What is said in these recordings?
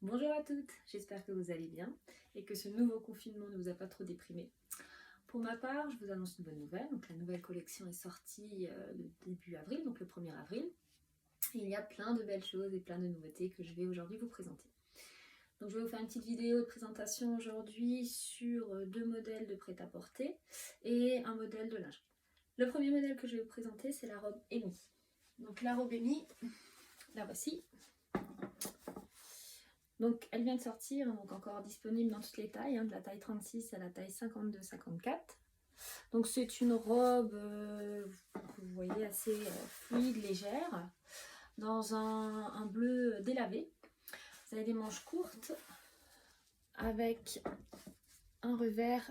Bonjour à toutes, j'espère que vous allez bien et que ce nouveau confinement ne vous a pas trop déprimé. Pour ma part, je vous annonce une bonne nouvelle. Donc, la nouvelle collection est sortie le début avril, donc le 1er avril. Et il y a plein de belles choses et plein de nouveautés que je vais aujourd'hui vous présenter. Donc, je vais vous faire une petite vidéo de présentation aujourd'hui sur deux modèles de prêt-à-porter et un modèle de lingerie. Le premier modèle que je vais vous présenter, c'est la robe Amy. Donc, la robe Amy, la voici. Donc elle vient de sortir, donc encore disponible dans toutes les tailles, de la taille 36 à la taille 52-54. Donc c'est une robe, vous voyez, assez fluide, légère, dans un bleu délavé. Vous avez des manches courtes avec un revers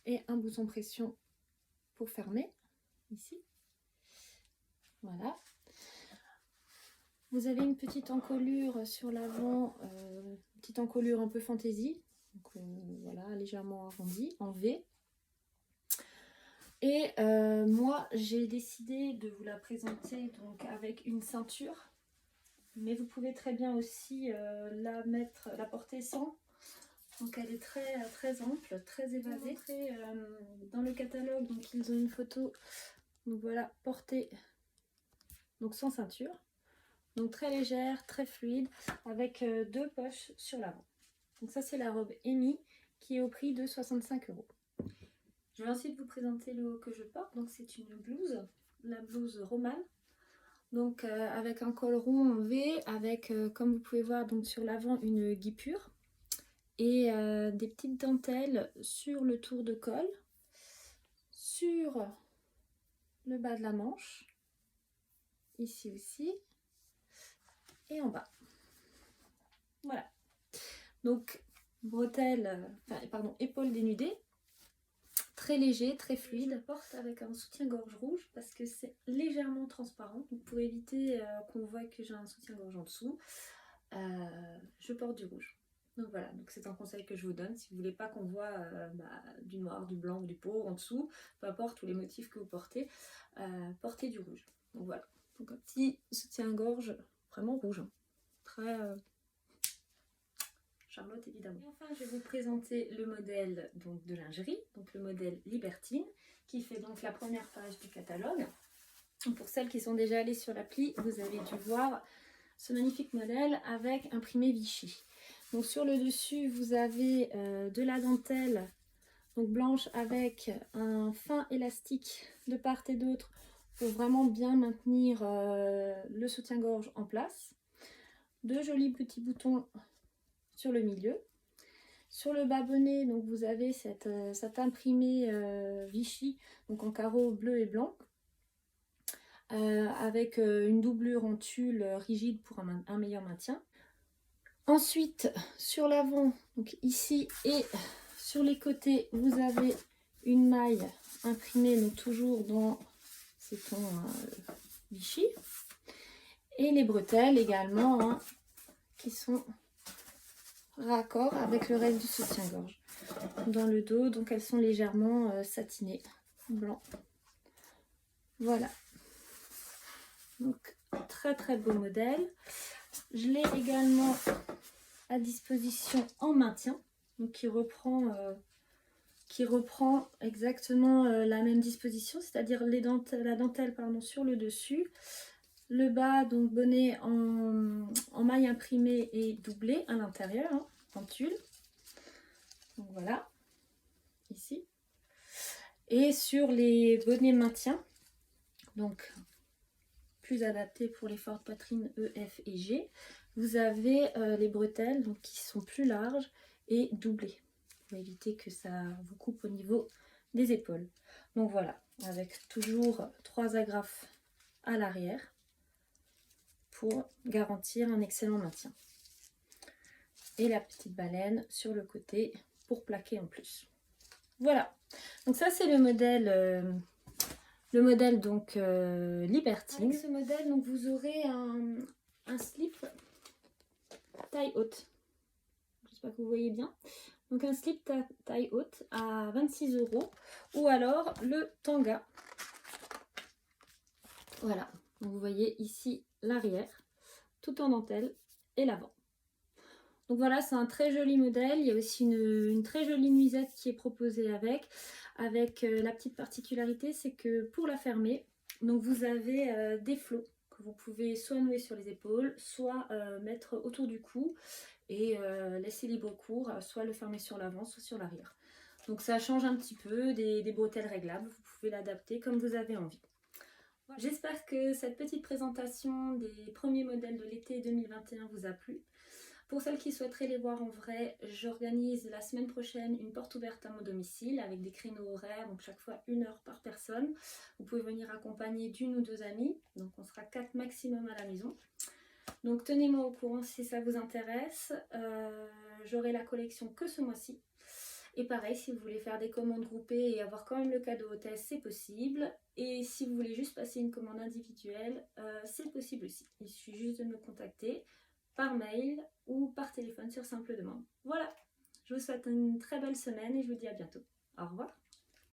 et un bouton pression pour fermer, ici. Voilà. Vous avez une petite encolure sur l'avant, petite encolure un peu fantaisie, donc voilà, légèrement arrondie, en V. Et moi, j'ai décidé de vous la présenter donc avec une ceinture, mais vous pouvez très bien aussi la porter sans. Donc elle est très ample, très évasée. Dans le catalogue, donc ils ont une photo, donc voilà, portée donc sans ceinture. Donc très légère, très fluide, avec deux poches sur l'avant. Donc ça c'est la robe Amy qui est au prix de 65 €. Je vais ensuite vous présenter le haut que je porte. Donc c'est une blouse, la blouse romane. Donc avec un col rond en V, avec comme vous pouvez voir donc sur l'avant une guipure et des petites dentelles sur le tour de col, sur le bas de la manche, ici aussi, et en bas. Voilà. Donc bretelles, épaules dénudées, très léger, très fluide. Je porte avec un soutien-gorge rouge parce que c'est légèrement transparent. Donc pour éviter qu'on voit que j'ai un soutien-gorge en dessous, je porte du rouge. Donc voilà, donc c'est un conseil que je vous donne. Si vous voulez pas qu'on voit du noir, du blanc ou du peau en dessous, peu importe tous les motifs que vous portez, portez du rouge. Donc voilà, donc un petit soutien-gorge vraiment rouge, très Charlotte évidemment. Et enfin, je vais vous présenter le modèle donc, de lingerie, donc le modèle Libertine, qui fait donc la première page du catalogue. Pour celles qui sont déjà allées sur l'appli, vous avez dû voir ce magnifique modèle avec imprimé Vichy. Donc sur le dessus, vous avez de la dentelle donc blanche avec un fin élastique de part et d'autre pour vraiment bien maintenir le soutien-gorge en place. De jolis petits boutons sur le milieu. Sur le bas bonnet, donc vous avez cet imprimé Vichy, donc en carreaux bleu et blanc, avec une doublure en tulle rigide pour un meilleur maintien. Ensuite, sur l'avant, donc ici et sur les côtés, vous avez une maille imprimée, donc toujours dans ces tons Vichy. Et les bretelles également, qui sont raccord avec le reste du soutien-gorge. Dans le dos, donc elles sont légèrement satinées, blanc. Voilà. Donc très beau modèle. Je l'ai également à disposition en maintien, donc qui reprend exactement la même disposition, c'est-à-dire la dentelle sur le dessus. Le bas, donc bonnet en maille imprimée et doublé à l'intérieur, en tulle. Donc voilà, ici. Et sur les bonnets maintien, donc plus adaptés pour les fortes poitrines E, F et G, vous avez les bretelles donc, qui sont plus larges et doublées pour éviter que ça vous coupe au niveau des épaules. Donc voilà, avec toujours 3 agrafes à l'arrière pour garantir un excellent maintien. Et la petite baleine sur le côté pour plaquer en plus. Voilà, donc ça c'est le modèle donc Libertine. Avec ce modèle, donc, vous aurez un slip taille haute. J'espère que vous voyez bien. Donc un slip taille haute à 26 € ou alors le tanga. Voilà, donc vous voyez ici l'arrière, tout en dentelle et l'avant. Donc voilà, c'est un très joli modèle. Il y a aussi une très jolie nuisette qui est proposée avec la petite particularité, c'est que pour la fermer, donc vous avez des flots que vous pouvez soit nouer sur les épaules, soit mettre autour du cou et laisser libre cours, soit le fermer sur l'avant, soit sur l'arrière. Donc ça change un petit peu des bretelles réglables, vous pouvez l'adapter comme vous avez envie. J'espère que cette petite présentation des premiers modèles de l'été 2021 vous a plu. Pour celles qui souhaiteraient les voir en vrai, j'organise la semaine prochaine une porte ouverte à mon domicile avec des créneaux horaires, donc chaque fois 1 heure par personne. Vous pouvez venir accompagner d'1 ou 2 amis, donc on sera 4 maximum à la maison. Donc tenez-moi au courant si ça vous intéresse. J'aurai la collection que ce mois-ci. Et pareil, si vous voulez faire des commandes groupées et avoir quand même le cadeau hôtesse, c'est possible. Et si vous voulez juste passer une commande individuelle, c'est possible aussi. Il suffit juste de me contacter par mail ou par téléphone sur simple demande. Voilà, je vous souhaite une très belle semaine et je vous dis à bientôt. Au revoir.